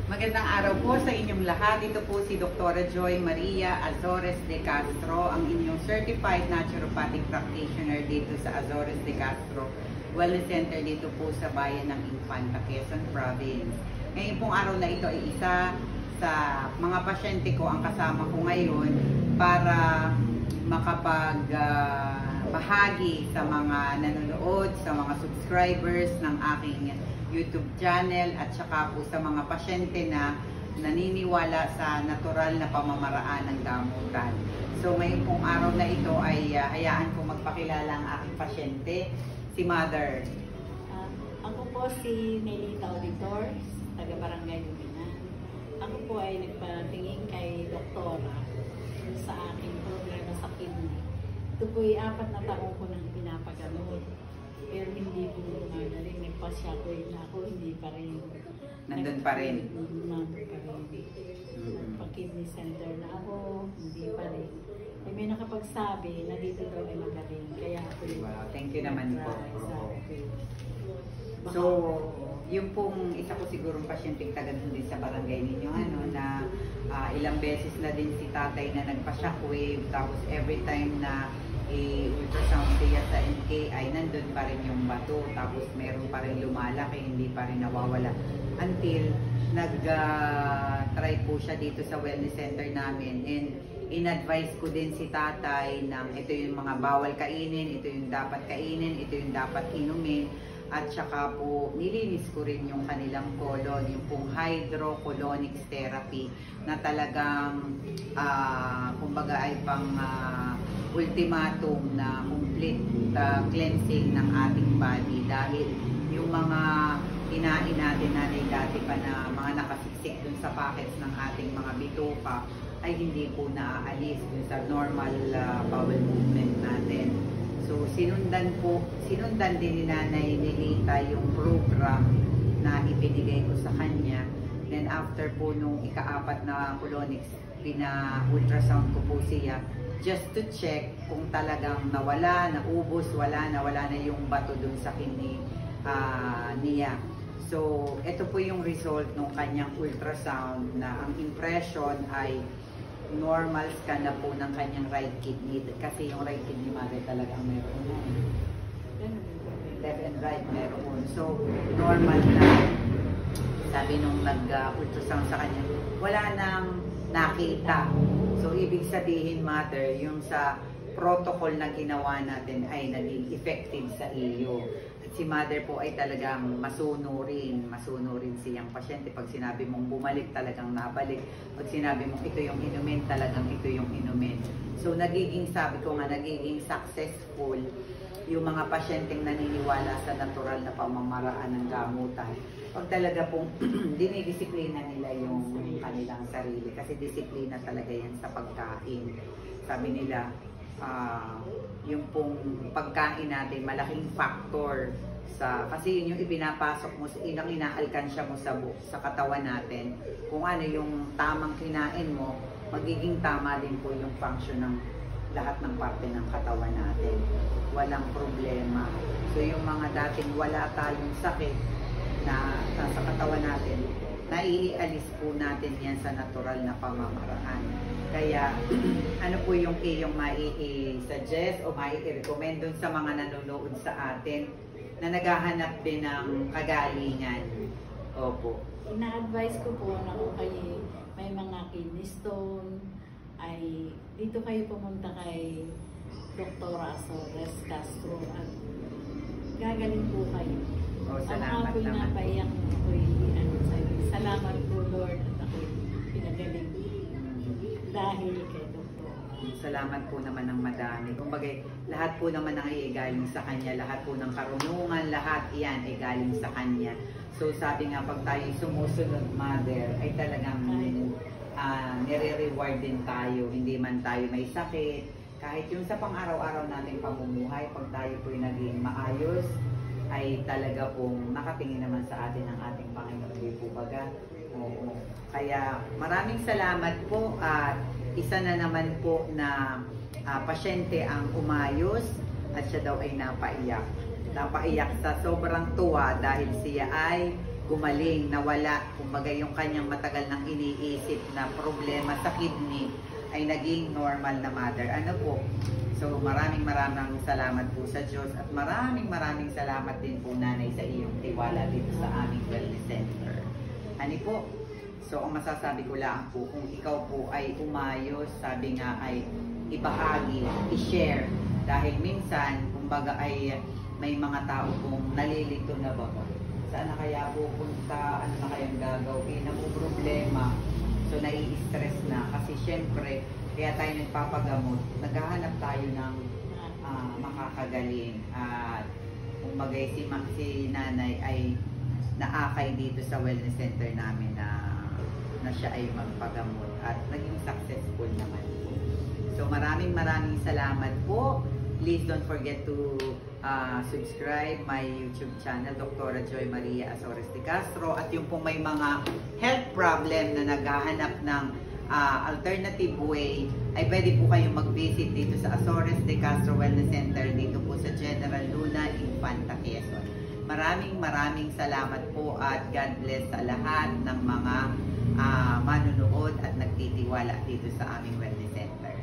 Magandang araw po sa inyong lahat. Ito po si Dr. Joy Maria Azores de Castro, ang inyong Certified Naturopathic Practitioner dito sa Azores de Castro Wellness Center dito po sa bayan ng Infanta, Quezon Province. Ngayon pong araw na ito ay isa sa mga pasyente ko ang kasama ko ngayon para makapag-bahagi sa mga nanonood, sa mga subscribers ng aking YouTube channel at saka po sa mga pasyente na naniniwala sa natural na pamamaraan ng gamutan. So ngayon pong araw na ito ay hayaan ko magpakilala ang aking pasyente, si Mother. Ako po si Nelita Auditor, taga Barangay Luminan. Ako po ay nagpatingin kay Doktora sa aking problema sa kidney. Ito po ay 4 na taon ko nang pinapagamot. Pero hindi po gumagaling. Nagpasya ko na ako, hindi pa rin. Nandun pa rin? Nandun pa rin. Nagpa-kidney center na ako, hindi pa rin. May nakapagsabi na dito daw ay magaling. Kaya ako yung thank you naman po. So, yung pong isa ko sigurong pasyenteng taga din sa barangay ninyo, na ilang beses na din si tatay na nagpa-shockwave, tapos every time na ultrasound siya sa NKI, nandun pa rin yung bato, tapos meron pa rin lumalaki, hindi pa rin nawawala. Until nag-try po siya dito sa wellness center namin, and in-advise ko din si tatay ng ito yung mga bawal kainin, ito yung dapat kainin, ito yung dapat inumin, at saka po nilinis ko rin yung kanilang colon, yung pong hydrocolonics therapy na talagang kumbaga ay pang ultimatum na complete cleansing ng ating body, dahil yung mga kinain natin na dati pa na mga nakasiksik dun sa packets ng ating mga bituka ay hindi po naaalis dun sa normal bowel movement natin. So sinundan din ni Nanay Nelita yung program na ibinigay ko sa kanya. Then after po nung ika-4 na colonics, pina-ultrasound ko po siya just to check kung talagang nawala, naubos, wala na yung bato dun sa kidney niya. So, ito po yung result ng kanyang ultrasound na ang impression ay normal scan na po ng kanyang right kidney. Kasi yung right kidney mother talagang meron na. Left and right meron. So, normal na. Sabi nung nag-ultrasound sa kanya, wala nang nakita. So, ibig sabihin, mother, yung sa protocol na ginawa natin ay naging effective sa iyo. At si mother po ay talagang masunurin siyang pasyente. Pag sinabi mong bumalik, talagang nabalik. Pag sinabi mong ito yung inumin, talagang ito yung inumin. So, sabi ko nga, nagiging successful yung mga pasyenteng naniniwala sa natural na pamamaraan ng gamutan. Pag talaga pong dinidisiplina nila yung kanilang sarili, kasi disiplina talaga yan sa pagkain. Sabi nila, yung pong pagkain natin, malaking factor kasi yun yung ibinapasok mo, inaalkansya mo sa katawan natin. Kung ano yung tamang kinain mo, magiging tama din po yung function ng lahat ng parte ng katawan natin. Walang problema. So yung mga dating wala tayong sakit na sa katawan natin, naialis po natin yan sa natural na pamamaraan. Kaya ano po yung iyong mai-suggest o mai-recommend dun sa mga nanonood sa atin na naghahanap din ng kagalingan? Opo. Ina-advise ko po na kung kayo may mga kidney stone, ay dito kayo pumunta kay Dr. Azores Castro at gagaling po kayo. Salamat naman. Napaiyak ako'y salamat po Lord at ako'y pinagaling dahil kay Dr. Salamat po naman ng madami. Kumbaga, lahat po naman ang ay galing sa Kanya, lahat po ng karunungan, lahat iyan ay galing sa Kanya. So sabi nga, pag tayo sumusunod, Mother, ay talagang nire-reward din tayo, hindi man tayo may sakit. Kahit yung sa pang-araw-araw nating pamumuhay, pag tayo po'y naging maayos, ay talaga pong nakatingin naman sa atin ang ating Panginoon. Di po baga? Oo. Kaya maraming salamat po at isa na naman po na pasyente ang umayos at siya daw ay napaiyak. Napaiyak sa sobrang tuwa dahil siya ay gumaling, nawala. Kumbaga yung kanyang matagal nang iniisip na problema sa kidney ay naging normal na mother. Ano po? So maraming salamat po sa Diyos at maraming salamat din po nanay sa iyong tiwala dito sa aming wellness center. Ano po? So ang masasabi ko lang po, kung ikaw po ay umayos, sabi nga ay ibahagi, i-share. Dahil minsan, kumbaga ay may mga tao pong nalilito na ba? Saan na kaya pupunta? Ano na kayang gagawin? Ang problema. So nai-stress na. Kasi syempre, kaya tayo nagpapagamot. Naghahanap tayo ng makakagaling. At kumbaga si nanay ay naakay dito sa wellness center namin na siya ay magpagamot. At naging successful naman po. So maraming salamat po. Please don't forget to subscribe my YouTube channel, Dr. Joy Maria Azores de Castro. At yung pong may mga health problem na naghahanap ng alternative way, ay pwede po kayong mag-visit dito sa Azores de Castro Wellness Center, dito po sa General Luna, Infanta, Quezon. Maraming salamat po at God bless sa lahat ng mga manunood at nagtitiwala dito sa aming wellness center.